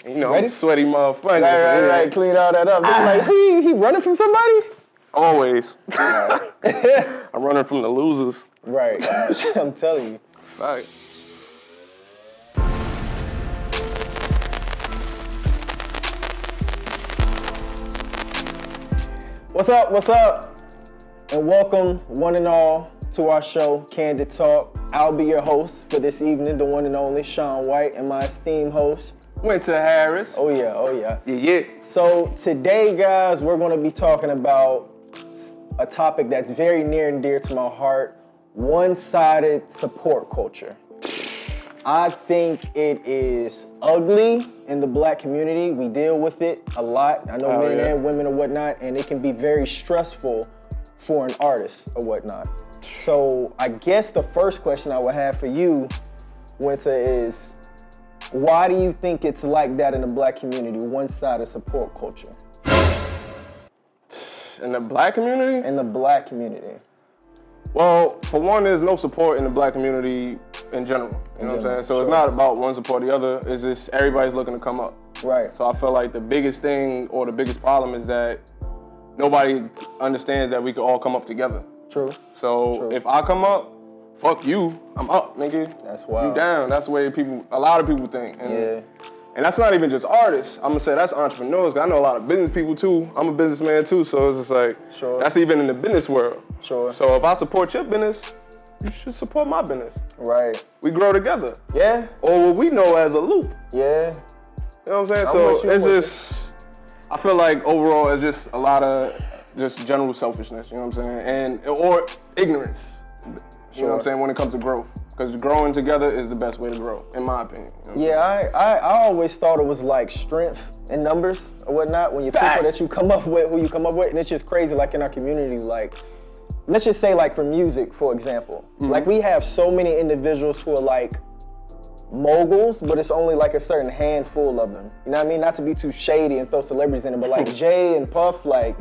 You know, I'm a sweaty motherfucker. Right. Clean all that up. Like, he running from somebody? Always. I'm running from the losers. Right. I'm telling you. Right. What's up? And welcome, one and all, to our show, Candid Talk. I'll be your host for this evening, the one and only Shawn White, and my esteemed host, Winta Harris. Oh yeah. Yeah. So today, guys, we're going to be talking about a topic that's very near and dear to my heart, one-sided support culture. I think it is ugly in the black community. We deal with it a lot. I know men and women or whatnot, and it can be very stressful for an artist or whatnot. So I guess the first question I would have for you, Winta, is why do you think it's like that in the black community, one-sided support culture? In the black community? In the black community. Well, for one, there's no support in the black community in general. You know what I'm saying? So It's not about one support the other. It's just everybody's looking to come up. Right. So I feel like the biggest thing or the biggest problem is that nobody understands that we can all come up together. True. So if I come up, fuck you, I'm up, nigga. That's wild. You down. That's the way a lot of people think. And that's not even just artists. I'm gonna say that's entrepreneurs, because I know a lot of business people too. I'm a businessman too, so it's just like, that's even in the business world. Sure. So if I support your business, you should support my business. Right. We grow together. Yeah. Or what we know as a loop. Yeah. You know what I'm saying? So it's just, I feel like overall it's just a lot of just general selfishness, you know what I'm saying? Or ignorance, you know what I'm saying, when it comes to growth. Because growing together is the best way to grow, in my opinion. You know I always thought it was like strength in numbers or whatnot. When you people that you come up with, who you come up with, and it's just crazy. Like in our community, like let's just say like for music, for example, like we have so many individuals who are like moguls, but it's only like a certain handful of them. You know what I mean? Not to be too shady and throw celebrities in it, but like Jay and Puff, like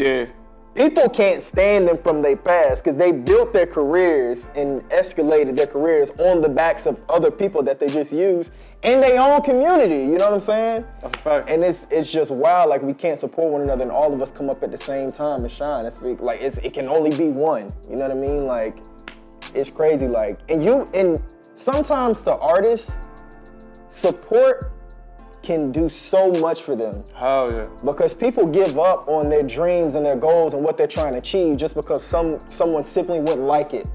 people can't stand them from their past because they built their careers and escalated their careers on the backs of other people that they just use in their own community. You know what I'm saying? That's a fact. And it's just wild. Like we can't support one another, and all of us come up at the same time and shine. It's like it can only be one. You know what I mean? Like it's crazy. Like and sometimes the artists support can do so much for them. Hell yeah. Because people give up on their dreams and their goals and what they're trying to achieve just because someone simply wouldn't like it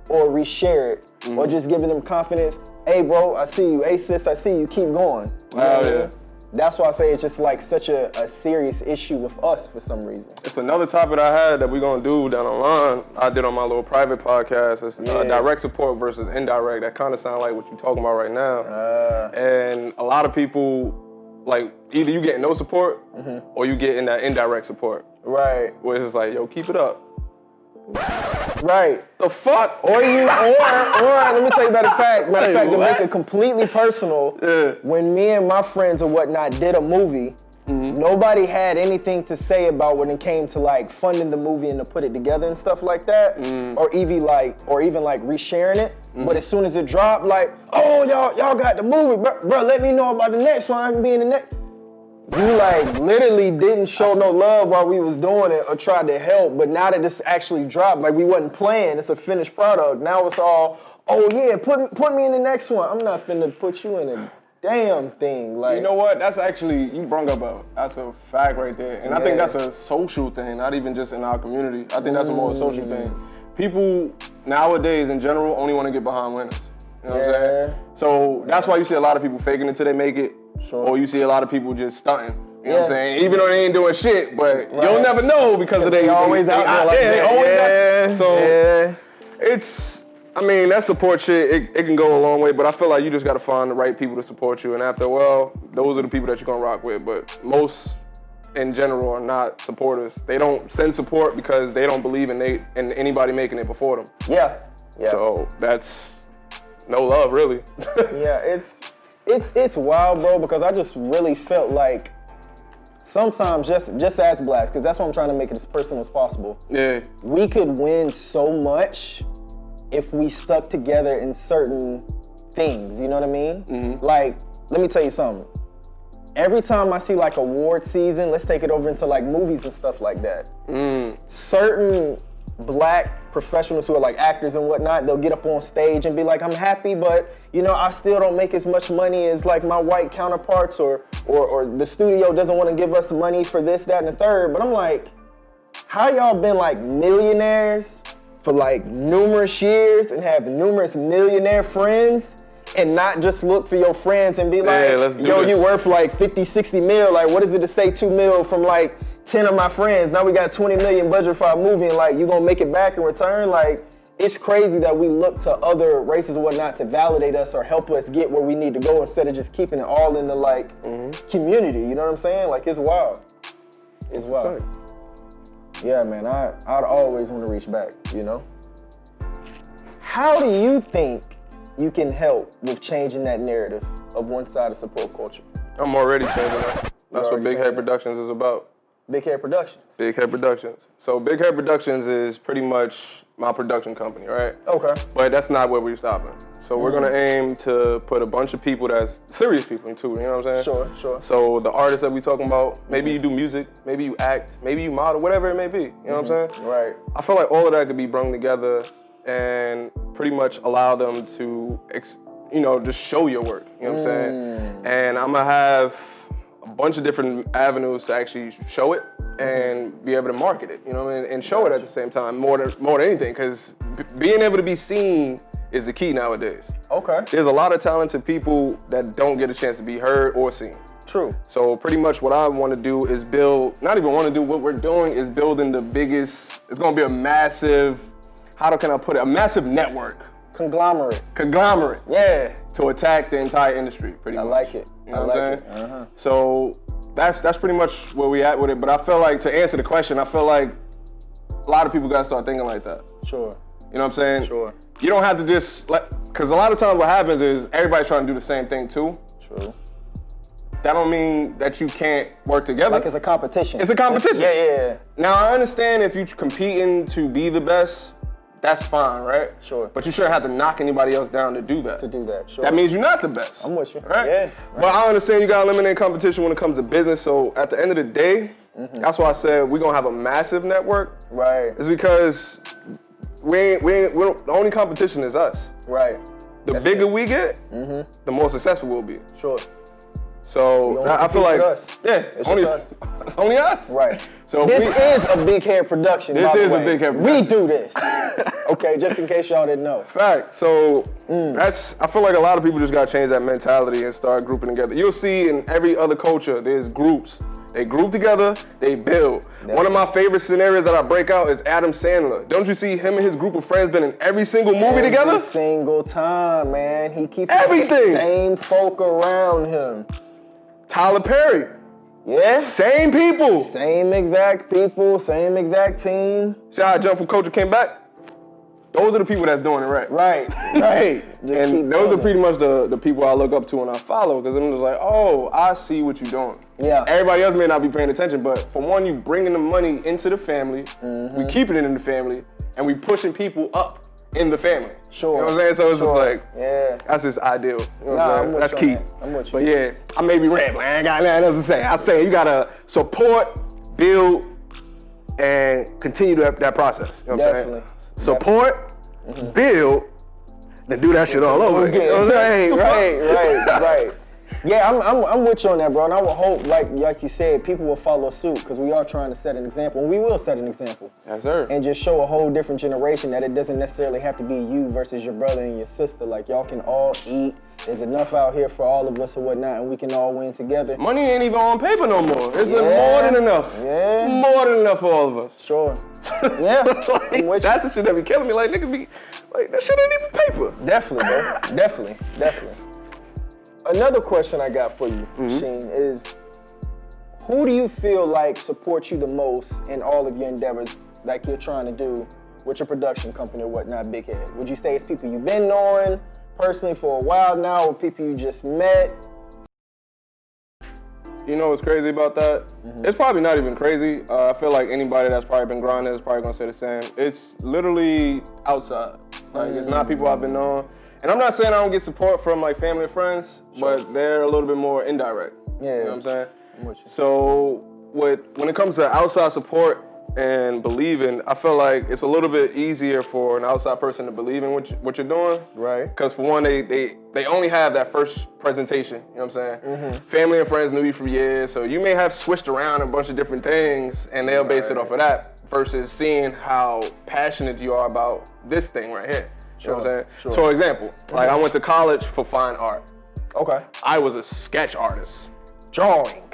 or reshare it or just giving them confidence. Hey bro, I see you. Hey sis, I see you. Keep going. You know what I mean? That's why I say it's just like such a serious issue with us for some reason. It's another topic I had that we're gonna do down the line. I did on my little private podcast. It's direct support versus indirect. That kind of sound like what you're talking about right now. And a lot of people, like either you get no support or you get in that indirect support. Right. Where it's just like, yo, keep it up. Right. The fuck? Or let me tell you about the fact. To make it completely personal, when me and my friends or whatnot did a movie, nobody had anything to say about when it came to like funding the movie and to put it together and stuff like that, or even like resharing it. But as soon as it dropped, like, oh y'all got the movie, bro, let me know about the next one. I can be in the next. You like literally didn't show no love while we was doing it or tried to help, but now that it's actually dropped, like we wasn't playing, it's a finished product. Now it's all, oh yeah, put me in the next one. I'm not finna put you in a damn thing. Like, you know what? That's actually, you brought up that's a fact right there. And I think that's a social thing, not even just in our community. I think that's a more social thing. People nowadays in general only want to get behind winners. You know what I'm saying? So that's why you see a lot of people faking it till they make it. Or you see a lot of people just stunting. You know what I'm saying? Even though they ain't doing shit, but you'll never know because of they always out there like that. Always so it's, I mean, that support shit, it can go a long way, but I feel like you just gotta find the right people to support you. And after a while, those are the people that you're gonna rock with. But most in general are not supporters. They don't send support because they don't believe in anybody making it before them. Yeah. So that's no love, really. It's wild, bro, because I just really felt like sometimes just as blacks, because that's why I'm trying to make it as personal as possible. Yeah. We could win so much if we stuck together in certain things, you know what I mean? Like, let me tell you something. every time I see like award season, let's take it over into like movies and stuff like that. Certain black professionals who are like actors and whatnot, they'll get up on stage and be like, I'm happy, but you know, I still don't make as much money as like my white counterparts, or the studio doesn't want to give us money for this, that, and the third. But I'm like, how y'all been like millionaires for like numerous years and have numerous millionaire friends and not just look for your friends and be like, yo, you worth like 50, 60 mil. Like, what is it to say 2 mil from like 10 of my friends? Now we got 20 million budget for our movie, and like, you gonna make it back in return? Like, it's crazy that we look to other races and whatnot to validate us or help us get where we need to go instead of just keeping it all in the like community. You know what I'm saying? Like, it's wild. It's wild. Yeah, man, I'd always want to reach back, you know? How do you think you can help with changing that narrative of one-sided support culture? I'm already changing that. That's what Big Head Productions is about. Big Head Productions? Big Head Productions. So Big Head Productions is pretty much my production company, right? Okay. But that's not where we're stopping. So we're gonna aim to put a bunch of people that's serious people too, you know what I'm saying? Sure, sure. So the artists that we talking about, maybe you do music, maybe you act, maybe you model, whatever it may be, you know what I'm saying? Right. I feel like all of that could be brung together and pretty much allow them to, just show your work, you know what I'm saying? And I'm gonna have a bunch of different avenues to actually show it and be able to market it, you know what I mean? And show it at the same time, more than anything, because being able to be seen is the key nowadays. Okay. There's a lot of talented people that don't get a chance to be heard or seen. True. So pretty much what I want to do is build, not even want to do, what we're doing is building the biggest, it's going to be a massive, how can I put it, a massive network. Conglomerate. Yeah. To attack the entire industry, pretty much. I like it. You know what I'm saying? So that's pretty much where we at with it. But I feel like, to answer the question, I feel like a lot of people got to start thinking like that. Sure. You know what I'm saying? Sure. You don't have to just, because a lot of times what happens is everybody's trying to do the same thing too. True. That don't mean that you can't work together. Like it's a competition. It's a competition. Yeah. Now I understand if you're competing to be the best, that's fine, right? Sure. But you shouldn't have to knock anybody else down to do that. Sure. That means you're not the best. I'm with you. Right? Yeah. Right. But I understand you gotta eliminate competition when it comes to business. So at the end of the day, that's why I said we're gonna have a massive network. Right. It's because the only competition is us. Right. The bigger we get, the more successful we'll be. Sure. So I feel like, it's only us. Right. So this is a Big Head production. This is a Big Head production. We do this. Okay, just in case y'all didn't know. Fact. So I feel like a lot of people just gotta change that mentality and start grouping together. You'll see in every other culture, there's groups. They group together, they build. One of my favorite scenarios that I break out is Adam Sandler. Don't you see him and his group of friends been in every single movie together? Every single time, man. He keeps everything. The same folk around him. Tyler Perry. Yeah. Same people. Same exact people, same exact team. See how I jumped from Culture Came Back? Those are the people that's doing it right. Right. And those are pretty much the people I look up to and I follow, because I'm just like, oh, I see what you're doing. Yeah. Everybody else may not be paying attention, but for one, you bringing the money into the family, we keeping it in the family, and we pushing people up in the family. Sure. You know what I'm saying? So it's just like, that's just ideal. You know what I'm saying? That's key. I'm with you. But yeah, I may be rambling. I ain't got nothing else to say. I'm saying you gotta support, build, and continue that process. You know what I'm saying? Support, build, then do that shit all over again. You know what I'm saying? Right. Yeah, I'm with you on that, bro. And I would hope, like you said, people will follow suit, because we are trying to set an example, and we will set an example. Yes, sir. And just show a whole different generation that it doesn't necessarily have to be you versus your brother and your sister. Like, y'all can all eat. There's enough out here for all of us or whatnot, and we can all win together. Money ain't even on paper no more. It's more than enough. Yeah. More than enough for all of us. Sure. Yeah. That's the shit that be killing me. Like, niggas be like, that shit ain't even paper. Definitely, bro. Definitely. Another question I got for you, Sheen, is who do you feel like supports you the most in all of your endeavors, like you're trying to do with your production company or whatnot, Big Head? Would you say it's people you've been knowing personally for a while now, or people you just met? You know what's crazy about that? It's probably not even crazy. I feel like anybody that's probably been grinding is probably gonna say the same. It's literally outside. Like, it's not people I've been knowing. And I'm not saying I don't get support from like family and friends, but they're a little bit more indirect. Yeah. You know what I'm saying? I'm with you. So when it comes to outside support and believing, I feel like it's a little bit easier for an outside person to believe in what you're doing. Right. Because for one, they only have that first presentation, you know what I'm saying? Mm-hmm. Family and friends knew you for years, so you may have switched around a bunch of different things, and they'll base it off of that versus seeing how passionate you are about this thing right here. You know what I'm saying? Sure. So, for example, like I went to college for fine art. Okay. I was a sketch artist. Drawing.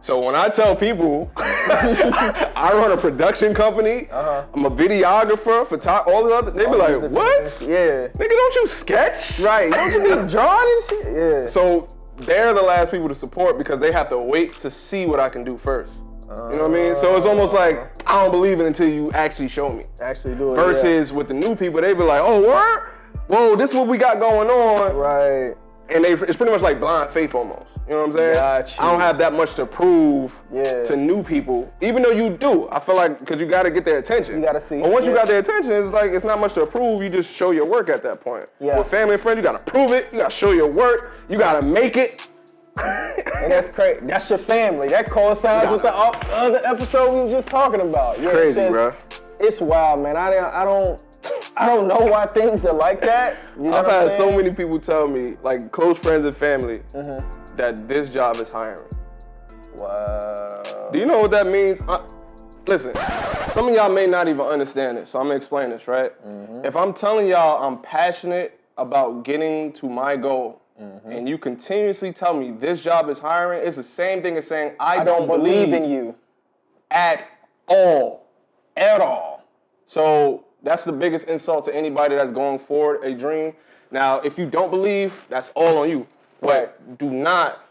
So when I tell people I run a production company, I'm a videographer, photographer, all the other, they be like, what? Yeah. Nigga, don't you sketch? Right. Don't you be drawing and shit? Yeah. So they're the last people to support because they have to wait to see what I can do first. You know what I mean? So it's almost like, I don't believe it until you actually show me. Actually do it. Versus with the new people, they be like, oh, word? Whoa, this is what we got going on. Right. And it's pretty much like blind faith almost. You know what I'm saying? Gotcha. I don't have that much to prove to new people, even though you do. I feel like, because you got to get their attention. You got to see. But once you got their attention, it's like, it's not much to prove. You just show your work at that point. Yeah. With family and friends, you got to prove it. You got to show your work. You got to make it. And that's crazy. That's your family. That coincides with the other episode we were just talking about. Yeah, crazy, bro. It's wild, man. I don't know why things are like that. You know I've had so many people tell me, like close friends and family, that this job is hiring. Wow. Do you know what that means? Listen, some of y'all may not even understand this, so I'm gonna explain this, right? If I'm telling y'all I'm passionate about getting to my goal, and you continuously tell me this job is hiring, it's the same thing as saying I don't believe in you at all. At all. So that's the biggest insult to anybody that's going forward a dream. Now, if you don't believe, that's all on you. But do not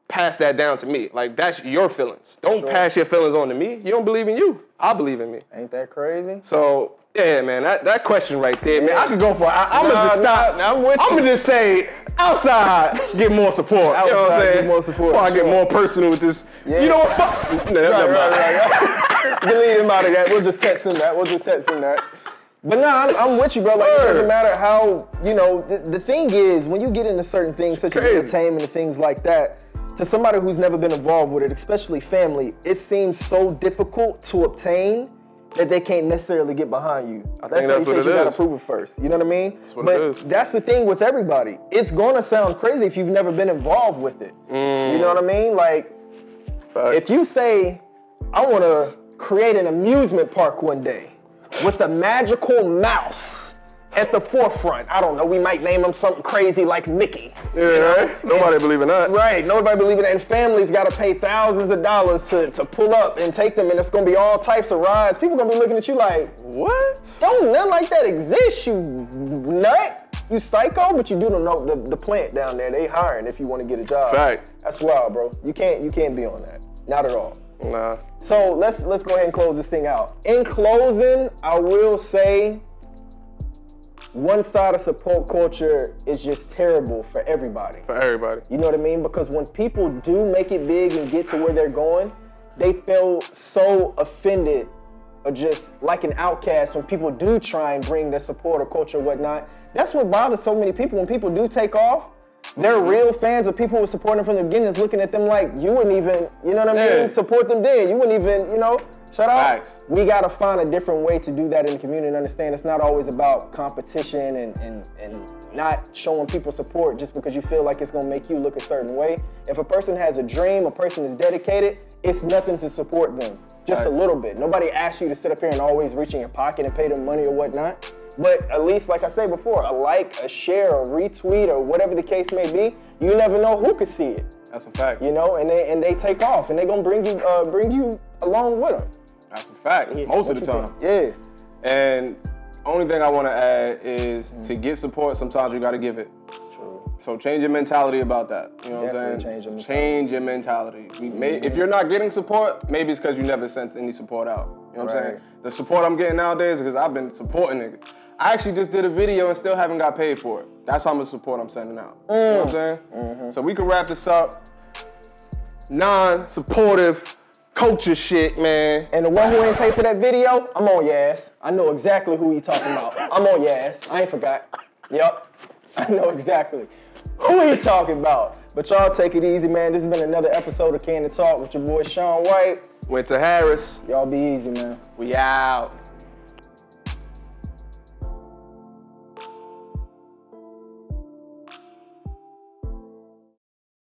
pass that down to me. Like, that's your feelings. Don't pass your feelings on to me. You don't believe in you. I believe in me. Ain't that crazy? So, yeah, man, that question right there, man, I could go for it. I'm going to just stop. I'm going to just say, outside, get more support. You know what I'm saying? Get more support. Before I get more personal with this. Yeah. You know what? Right. Delete him out of that. We'll just text him that. But no, I'm with you, bro. Like, it doesn't matter how, you know, the thing is, when you get into certain things, such as entertainment and things like that, to somebody who's never been involved with it, especially family, it seems so difficult to obtain that they can't necessarily get behind you. That's why you said you gotta prove it first. You know what I mean? But that's the thing with everybody. It's gonna sound crazy if you've never been involved with it. You know what I mean? Like, if you say, I wanna create an amusement park one day with a magical mouse at the forefront. I don't know, we might name him something crazy like Mickey. Yeah, you know? Right? Nobody believe in that. Right, nobody believe in that. And families gotta pay thousands of dollars to pull up and take them, and it's gonna be all types of rides. People gonna be looking at you like, what? Don't nothing like that exist, you nut. You psycho, but you do know the plant down there, they hiring if you wanna get a job. Right. That's wild, bro. You can't be on that. Not at all. Nah. So let's go ahead and close this thing out. In closing, I will say one-sided support culture is just terrible for everybody. For everybody. You know what I mean? Because when people do make it big and get to where they're going, they feel so offended or just like an outcast when people do try and bring their support or culture or whatnot. That's what bothers so many people. When people do take off, they're real fans of people who were supporting them from the beginning, is looking at them like you wouldn't even, you know what I mean, support them then. You wouldn't even, you know, shut up. Facts. We gotta find a different way to do that in the community and understand it's not always about competition and not showing people support just because you feel like it's gonna make you look a certain way. If a person has a dream, a person is dedicated, it's nothing to support them, just a little bit. Nobody asks you to sit up here and always reach in your pocket and pay them money or whatnot. But at least, like I said before, a like, a share, a retweet, or whatever the case may be, you never know who could see it. That's a fact. You know, and they take off, and they gonna bring you along with them. That's a fact. Most of the time. Yeah. And only thing I want to add is to get support, sometimes you got to give it. True. So change your mentality about that. You know what I'm saying? Change your mentality. If you're not getting support, maybe it's because you never sent any support out. You know what I'm saying? The support I'm getting nowadays is because I've been supporting niggas. I actually just did a video and still haven't got paid for it. That's how much support I'm sending out. You know what I'm saying? So we can wrap this up. Non-supportive culture shit, man. And the one who ain't paid for that video, I'm on your ass. I know exactly who you talking about. I'm on your ass. I ain't forgot. Yep. I know exactly. Who he talking about? But y'all take it easy, man. This has been another episode of Candid Talk with your boy Shawn White. Winta Harris. Y'all be easy, man. We out.